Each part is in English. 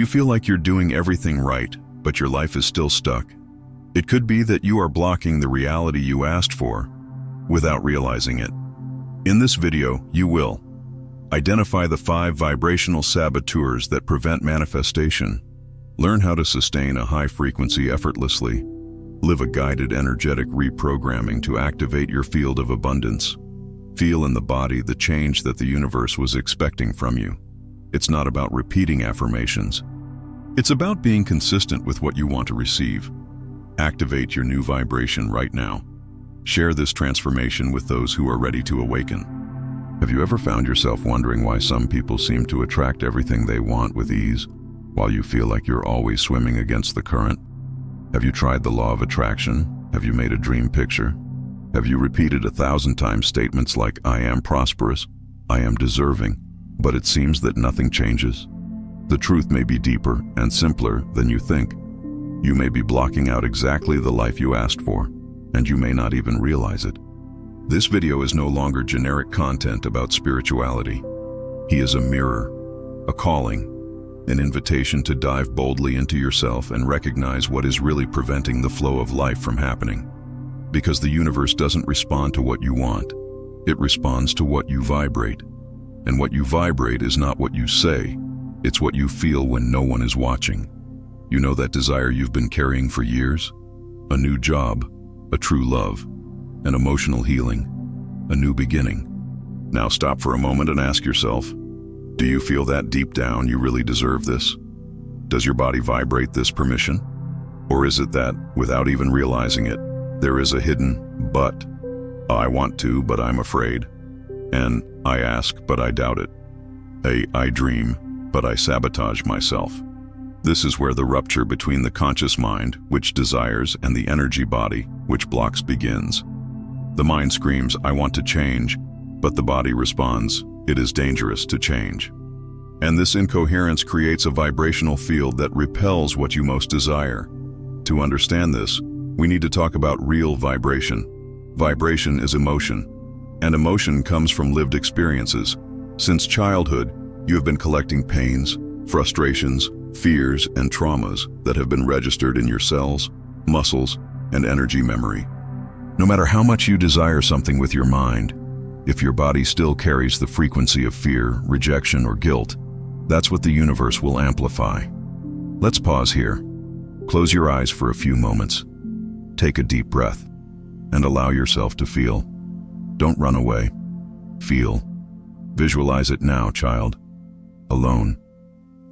you feel like you're doing everything right, but your life is still stuck? It could be that you are blocking the reality you asked for without realizing it. In this video, you will identify the 5 vibrational saboteurs that prevent manifestation, learn how to sustain a high frequency effortlessly, live a guided energetic reprogramming to activate your field of abundance, feel in the body the change that the universe was expecting from you. It's not about repeating affirmations. It's about being consistent with what you want to receive. Activate your new vibration right now. Share this transformation with those who are ready to awaken. Have you ever found yourself wondering why some people seem to attract everything they want with ease, while you feel like you're always swimming against the current? Have you tried the law of attraction? Have you made a dream picture? Have you repeated 1,000 times statements like, "I am prosperous, I am deserving," but it seems that nothing changes? The truth may be deeper and simpler than you think. You may be blocking out exactly the life you asked for, and you may not even realize it. This video is no longer generic content about spirituality. He is a mirror, a calling, an invitation to dive boldly into yourself and recognize what is really preventing the flow of life from happening. Because the universe doesn't respond to what you want, it responds to what you vibrate. And what you vibrate is not what you say, it's what you feel when no one is watching. You know that desire you've been carrying for years? A new job, a true love, an emotional healing, a new beginning. Now stop for a moment and ask yourself, do you feel that deep down you really deserve this? Does your body vibrate this permission? Or is it that, without even realizing it, there is a hidden but? I want to, but I'm afraid. And I ask, but I doubt it. I dream, but I sabotage myself. This is where the rupture between the conscious mind, which desires, and the energy body, which blocks, begins. The mind screams, I want to change, but the body responds, it is dangerous to change. And this incoherence creates a vibrational field that repels what you most desire. To understand this, we need to talk about real vibration. Vibration is emotion, and emotion comes from lived experiences. Since childhood, you have been collecting pains, frustrations, fears, and traumas that have been registered in your cells, muscles, and energy memory. No matter how much you desire something with your mind, if your body still carries the frequency of fear, rejection, or guilt, that's what the universe will amplify. Let's pause here. Close your eyes for a few moments. Take a deep breath and allow yourself to feel. Don't run away. Feel. Visualize it now, child. Alone.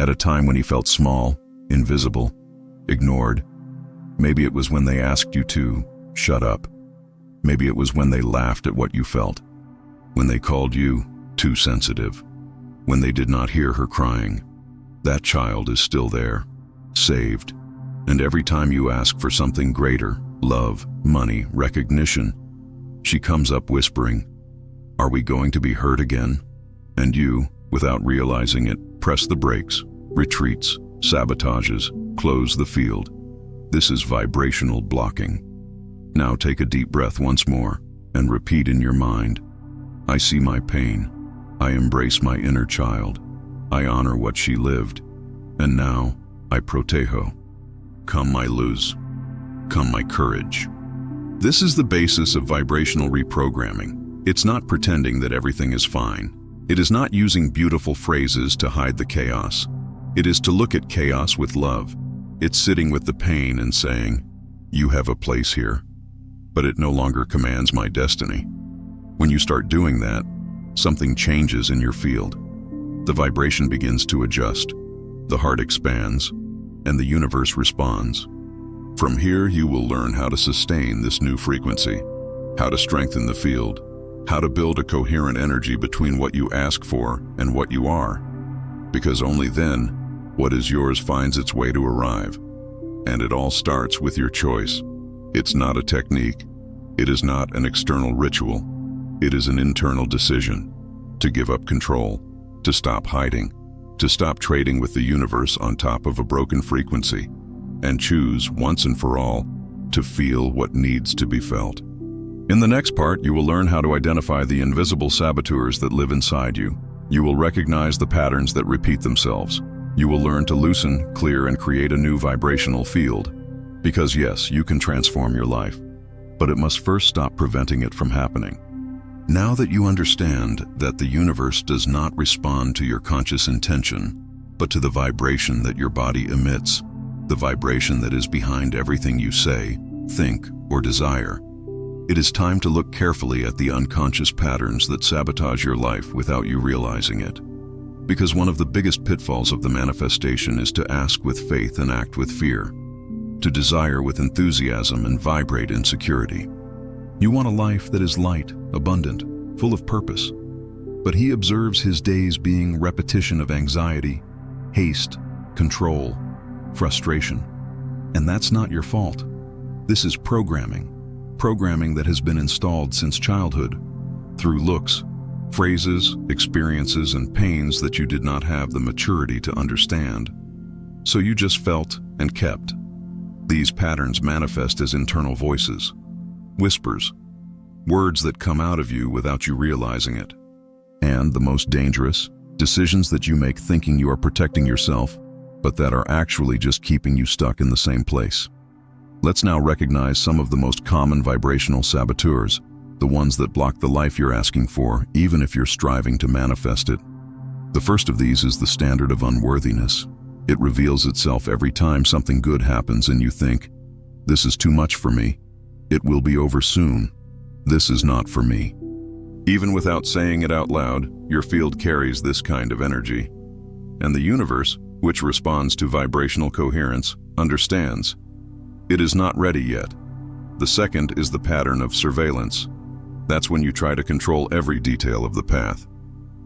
At a time when he felt small, invisible, ignored. Maybe it was when they asked you to shut up. Maybe it was when they laughed at what you felt. When they called you too sensitive. When they did not hear her crying. That child is still there, saved. And every time you ask for something greater, love, money, recognition, she comes up whispering, are we going to be hurt again? And you, without realizing it, press the brakes, retreats, sabotages, close the field. This is vibrational blocking. Now take a deep breath once more and repeat in your mind, I see my pain. I embrace my inner child. I honor what she lived. And now, I protejo. Come my luz. Come my courage. This is the basis of vibrational reprogramming. It's not pretending that everything is fine. It is not using beautiful phrases to hide the chaos. It is to look at chaos with love. It's sitting with the pain and saying, you have a place here, but it no longer commands my destiny. When you start doing that, something changes in your field. The vibration begins to adjust, the heart expands, and the universe responds. From here, you will learn how to sustain this new frequency, how to strengthen the field, how to build a coherent energy between what you ask for and what you are. Because only then, what is yours finds its way to arrive. And it all starts with your choice. It's not a technique. It is not an external ritual. It is an internal decision to give up control, to stop hiding, to stop trading with the universe on top of a broken frequency, and choose once and for all to feel what needs to be felt. In the next part, you will learn how to identify the invisible saboteurs that live inside you. You will recognize the patterns that repeat themselves. You will learn to loosen, clear, and create a new vibrational field. Because yes, you can transform your life, but it must first stop preventing it from happening. Now that you understand that the universe does not respond to your conscious intention, but to the vibration that your body emits, the vibration that is behind everything you say, think, or desire, it is time to look carefully at the unconscious patterns that sabotage your life without you realizing it. Because one of the biggest pitfalls of the manifestation is to ask with faith and act with fear, to desire with enthusiasm and vibrate in security. You want a life that is light, abundant, full of purpose. But he observes his days being repetition of anxiety, haste, control, frustration. And that's not your fault. This is programming that has been installed since childhood, through looks, phrases, experiences, and pains that you did not have the maturity to understand. So you just felt and kept. These patterns manifest as internal voices, whispers, words that come out of you without you realizing it. And the most dangerous, decisions that you make thinking you are protecting yourself, but that are actually just keeping you stuck in the same place. Let's now recognize some of the most common vibrational saboteurs, the ones that block the life you're asking for, even if you're striving to manifest it. The first of these is the standard of unworthiness. It reveals itself every time something good happens and you think, "This is too much for me. It will be over soon. This is not for me." Even without saying it out loud, your field carries this kind of energy. And the universe, which responds to vibrational coherence, understands. It is not ready yet. The second is the pattern of surveillance. That's when you try to control every detail of the path.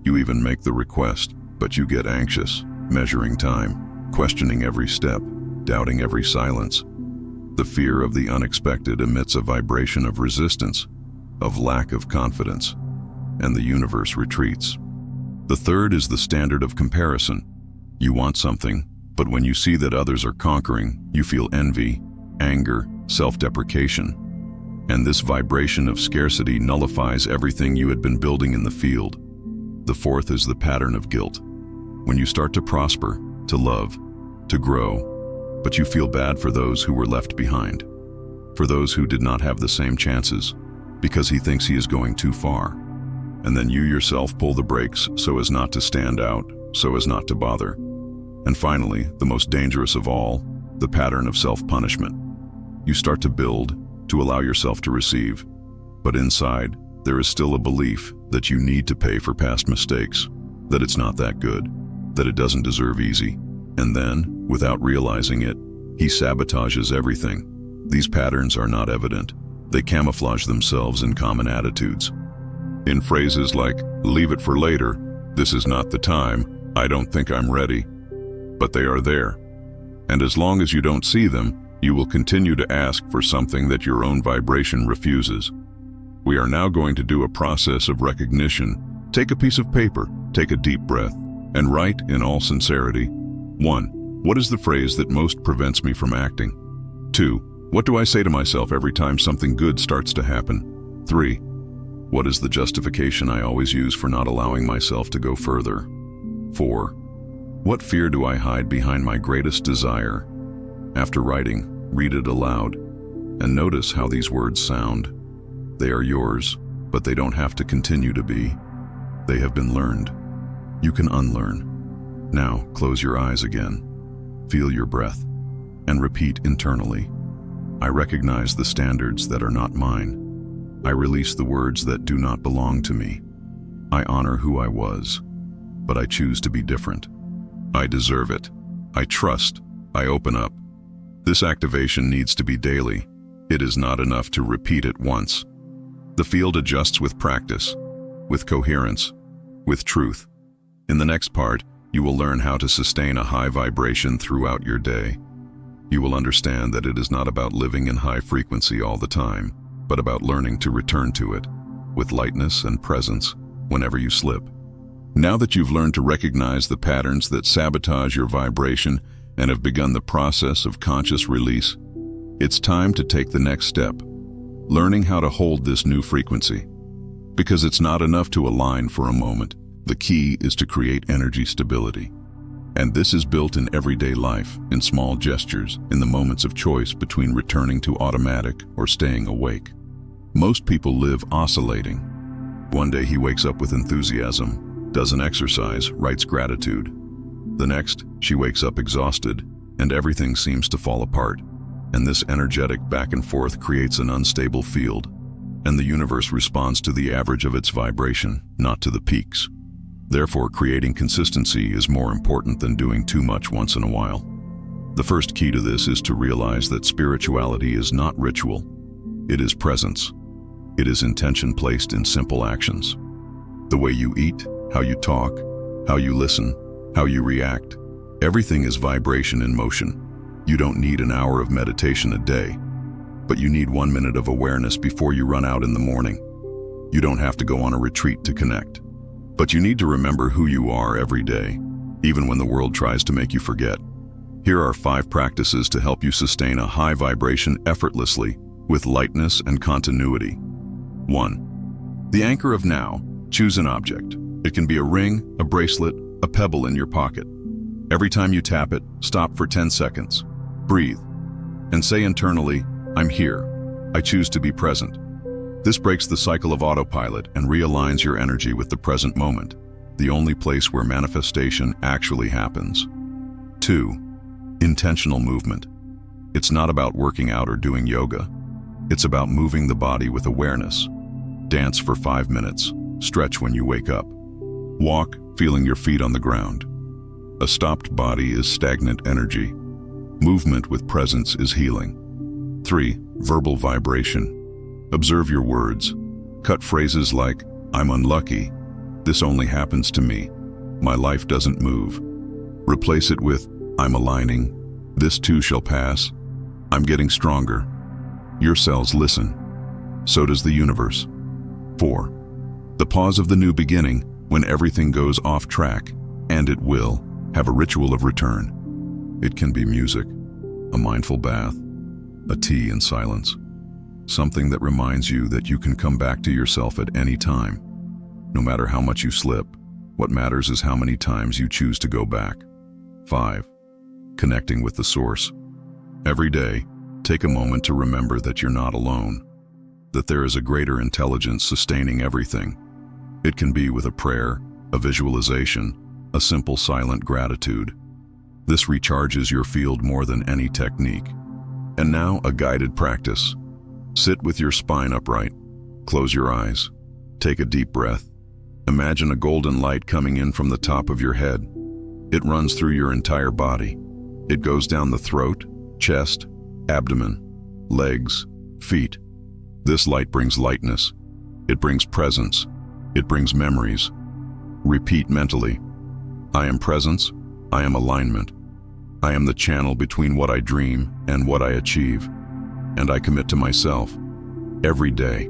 You even make the request, but you get anxious, measuring time, questioning every step, doubting every silence. The fear of the unexpected emits a vibration of resistance, of lack of confidence, and the universe retreats. The third is the standard of comparison. You want something, but when you see that others are conquering, you feel envy, anger, self-deprecation. And this vibration of scarcity nullifies everything you had been building in the field. The fourth is the pattern of guilt. When you start to prosper, to love, to grow, but you feel bad for those who were left behind, for those who did not have the same chances, because he thinks he is going too far. And then you yourself pull the brakes so as not to stand out, so as not to bother. And finally, the most dangerous of all, the pattern of self-punishment. You start to build, to allow yourself to receive, but inside, there is still a belief that you need to pay for past mistakes, that it's not that good, that it doesn't deserve easy. And then, without realizing it, he sabotages everything. These patterns are not evident. They camouflage themselves in common attitudes. In phrases like, "Leave it for later," "This is not the time," "I don't think I'm ready." But they are there. And as long as you don't see them, you will continue to ask for something that your own vibration refuses. We are now going to do a process of recognition. Take a piece of paper, take a deep breath, and write in all sincerity. 1. What is the phrase that most prevents me from acting? 2. What do I say to myself every time something good starts to happen? 3. What is the justification I always use for not allowing myself to go further? 4. What fear do I hide behind my greatest desire? After writing, read it aloud, and notice how these words sound. They are yours, but they don't have to continue to be. They have been learned. You can unlearn. Now, close your eyes again. Feel your breath, and repeat internally. I recognize the standards that are not mine. I release the words that do not belong to me. I honor who I was, but I choose to be different. I deserve it. I trust. I open up. This activation needs to be daily. It is not enough to repeat it once. The field adjusts with practice, with coherence, with truth. In the next part, you will learn how to sustain a high vibration throughout your day. You will understand that it is not about living in high frequency all the time, but about learning to return to it, with lightness and presence, whenever you slip. Now that you've learned to recognize the patterns that sabotage your vibration and have begun the process of conscious release, it's time to take the next step, learning how to hold this new frequency. Because it's not enough to align for a moment. The key is to create energy stability. And this is built in everyday life, in small gestures, in the moments of choice between returning to automatic or staying awake. Most people live oscillating. One day he wakes up with enthusiasm, does an exercise, writes gratitude. The next, she wakes up exhausted, and everything seems to fall apart. And this energetic back and forth creates an unstable field, and the universe responds to the average of its vibration, not to the peaks. Therefore, creating consistency is more important than doing too much once in a while. The first key to this is to realize that spirituality is not ritual. It is presence. It is intention placed in simple actions. The way you eat, how you talk, how you listen, how you react, everything is vibration in motion. You don't need an hour of meditation a day, but you need 1 minute of awareness before you run out in the morning. You don't have to go on a retreat to connect. But you need to remember who you are every day, even when the world tries to make you forget. Here are 5 practices to help you sustain a high vibration effortlessly, with lightness and continuity. 1. The anchor of now. Choose an object. It can be a ring, a bracelet, a pebble in your pocket. Every time you tap it, stop for 10 seconds. Breathe. And say internally, I'm here. I choose to be present. This breaks the cycle of autopilot and realigns your energy with the present moment, the only place where manifestation actually happens. 2. Intentional movement. It's not about working out or doing yoga. It's about moving the body with awareness. Dance for 5 minutes. Stretch when you wake up. Walk, feeling your feet on the ground. A stopped body is stagnant energy. Movement with presence is healing. 3. Verbal vibration. Observe your words. Cut phrases like, I'm unlucky. This only happens to me. My life doesn't move. Replace it with, I'm aligning. This too shall pass. I'm getting stronger. Your cells listen. So does the universe. 4. The pause of the new beginning, when everything goes off track, and it will, have a ritual of return. It can be music, a mindful bath, a tea in silence. Something that reminds you that you can come back to yourself at any time. No matter how much you slip, what matters is how many times you choose to go back. 5. Connecting with the source. Every day, take a moment to remember that you're not alone, that there is a greater intelligence sustaining everything. It can be with a prayer, a visualization, a simple silent gratitude. This recharges your field more than any technique. And now, a guided practice. Sit with your spine upright. Close your eyes. Take a deep breath. Imagine a golden light coming in from the top of your head. It runs through your entire body. It goes down the throat, chest, abdomen, legs, feet. This light brings lightness. It brings presence. It brings memories. Repeat mentally. I am presence. I am alignment. I am the channel between what I dream and what I achieve. And I commit to myself every day.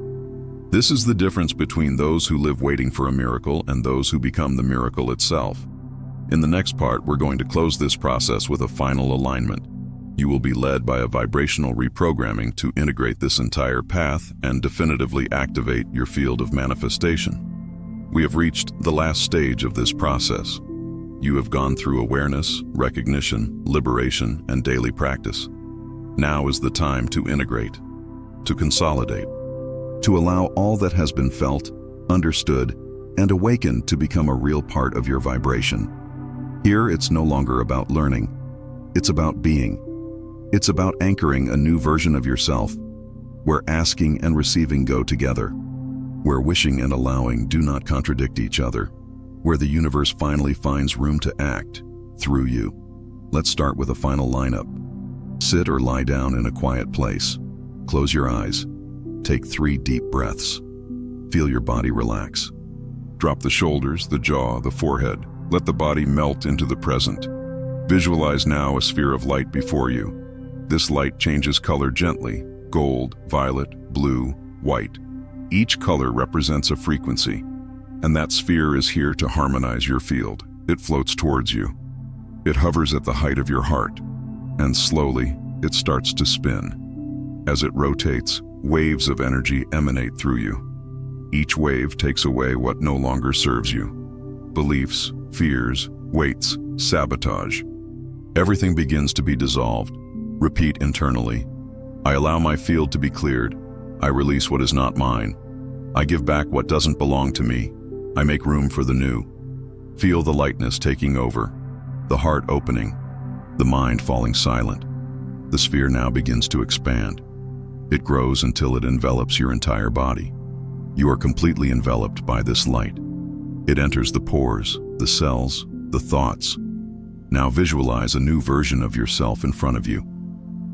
This is the difference between those who live waiting for a miracle and those who become the miracle itself. In the next part, we're going to close this process with a final alignment. You will be led by a vibrational reprogramming to integrate this entire path and definitively activate your field of manifestation. We have reached the last stage of this process. You have gone through awareness, recognition, liberation, and daily practice. Now is the time to integrate, to consolidate, to allow all that has been felt, understood, and awakened to become a real part of your vibration. Here, it's no longer about learning. It's about being. It's about anchoring a new version of yourself, where asking and receiving go together, where wishing and allowing do not contradict each other, where the universe finally finds room to act through you. Let's start with a final lineup. Sit or lie down in a quiet place. Close your eyes. Take 3 deep breaths. Feel your body relax. Drop the shoulders, the jaw, the forehead. Let the body melt into the present. Visualize now a sphere of light before you. This light changes color gently: gold, violet, blue, white. Each color represents a frequency, and that sphere is here to harmonize your field. It floats towards you. It hovers at the height of your heart, and slowly it starts to spin. As it rotates, waves of energy emanate through you. Each wave takes away what no longer serves you. Beliefs, fears, weights, sabotage. Everything begins to be dissolved. Repeat internally. I allow my field to be cleared. I release what is not mine. I give back what doesn't belong to me. I make room for the new. Feel the lightness taking over, the heart opening, the mind falling silent. The sphere now begins to expand. It grows until it envelops your entire body. You are completely enveloped by this light. It enters the pores, the cells, the thoughts. Now visualize a new version of yourself in front of you.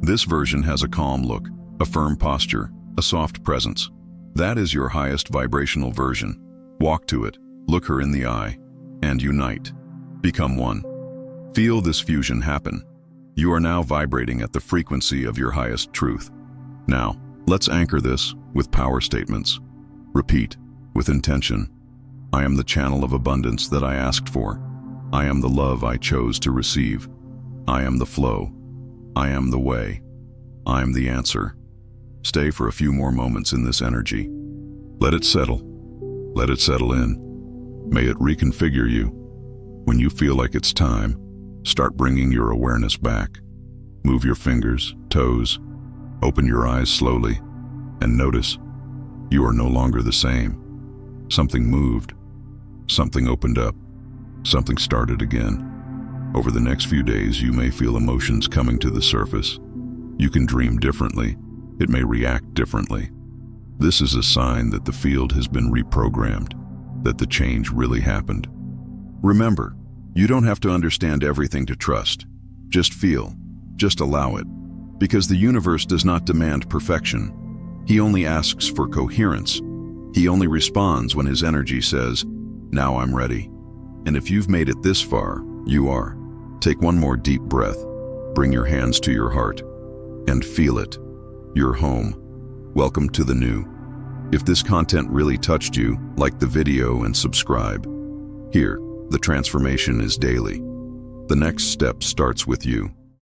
This version has a calm look, a firm posture, a soft presence. That is your highest vibrational version. Walk to it, look her in the eye, and unite. Become one. Feel this fusion happen. You are now vibrating at the frequency of your highest truth. Now, let's anchor this with power statements. Repeat, with intention. I am the channel of abundance that I asked for. I am the love I chose to receive. I am the flow. I am the way. I am the answer. Stay for a few more moments in this energy. Let it settle. Let it settle in. May it reconfigure you. When you feel like it's time, start bringing your awareness back. Move your fingers, toes. Open your eyes slowly and notice you are no longer the same. Something moved. Something opened up. Something started again. Over the next few days, you may feel emotions coming to the surface. You can dream differently. It may react differently. This is a sign that the field has been reprogrammed, that the change really happened. Remember, you don't have to understand everything to trust. Just feel. Just allow it. Because the universe does not demand perfection. He only asks for coherence. He only responds when his energy says, "Now I'm ready." And if you've made it this far, you are. Take one more deep breath. Bring your hands to your heart and feel it. You're home. Welcome to the new. If this content really touched you, like the video and subscribe. Here, the transformation is daily. The next step starts with you.